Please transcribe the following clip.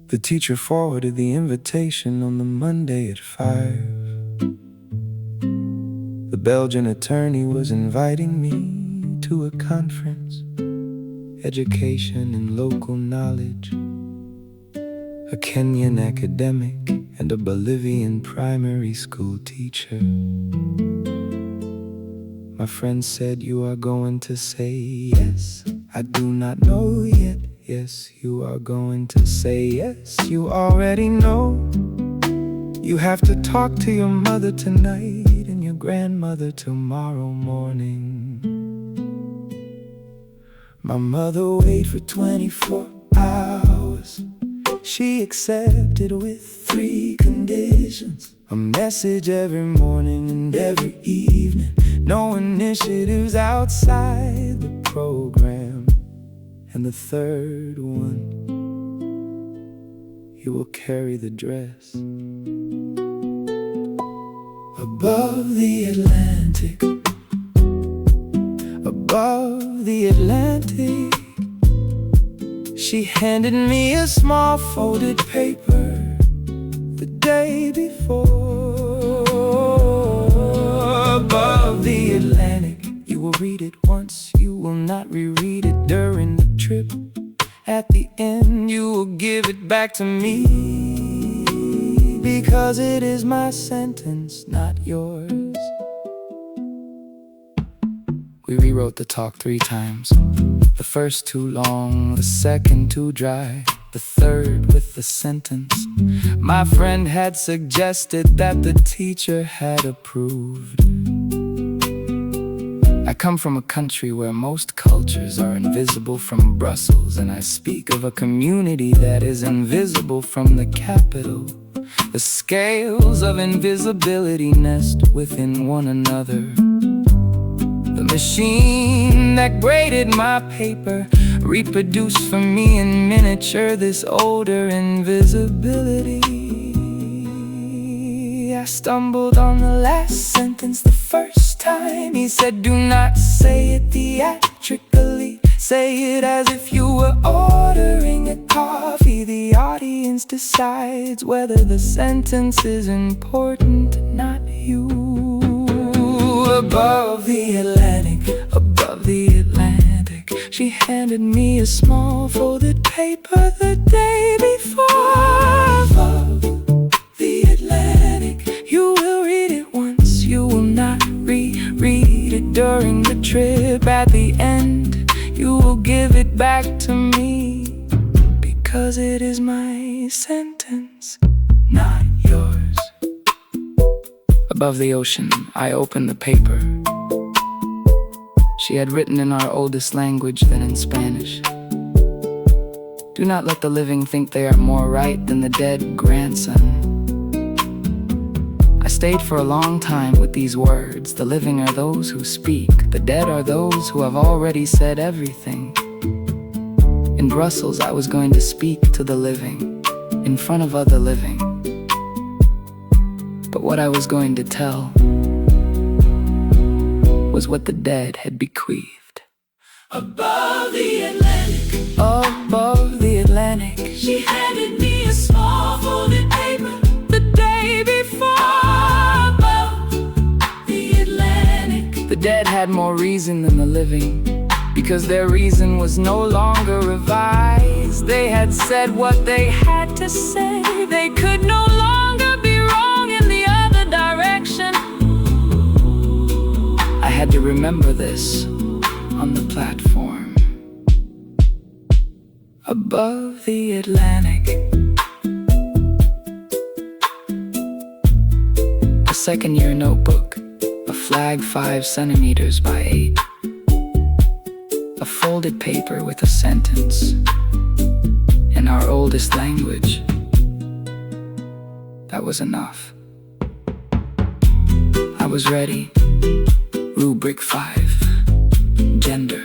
The teacher forwarded the invitation on the Monday at 5. The Belgian attorney was inviting me to a conference, education and local knowledge. A Kenyan academic and a Bolivian primary school teacher. My friend said, "You are going to say yes." I do not know yet. Yes, you are going to say yes. You already know. You have to talk to your mother tonight and your grandmother tomorrow morning. My mother waited for 24 hours. She accepted with 3 conditions: a message every morning and every evening, no initiatives outside the program, and the third one, you will carry the dress. Above the Atlantic, above the Atlantic, she handed me a small folded paper the day before. Above the Atlantic, you will read it once, you will not reread it during the trip. At the end, you will give it back to me, because it is my sentence, not yours. We rewrote the talk 3 times. The first too long, the second too dry, the third with the sentence my friend had suggested that the teacher had approved. I come from a country where most cultures are invisible from Brussels, and I speak of a community that is invisible from the capital. The scales of invisibility nest within one another. The machine that graded my paper reproduced for me in miniature this older invisibility. I stumbled on the last sentence the first time. He said, "Do not say it theatrically. Say it as if you were ordering a coffee. The audience decides whether the sentence is important, not you." Above the Atlantic, above the Atlantic, she handed me a small folded paper the day before. Above the Atlantic, you will read it once, you will not reread it during the trip. At the end, you will give it back to me, because it is my sentence, not yours. Above the ocean, I opened the paper. She had written in our oldest language, then in Spanish. "Do not let the living think they are more right than the dead, grandson." I stayed for a long time with these words. The living are those who speak. The dead are those who have already said everything. In Brussels, I was going to speak to the living, in front of other living. But what I was going to tell was what the dead had bequeathed. Above the Atlantic, above the Atlantic, she handed me a small folded paper the day before. Above the Atlantic, the dead had more reason than the living, because their reason was no longer revised. They had said what they had to say. They could no longer be wrong in the other direction. I had to remember this on the platform. Above the Atlantic, a second-year notebook, a flag 5 centimeters by 8, a folded paper with a sentence in our oldest language. That was enough. I was ready. Rubric 5, gender.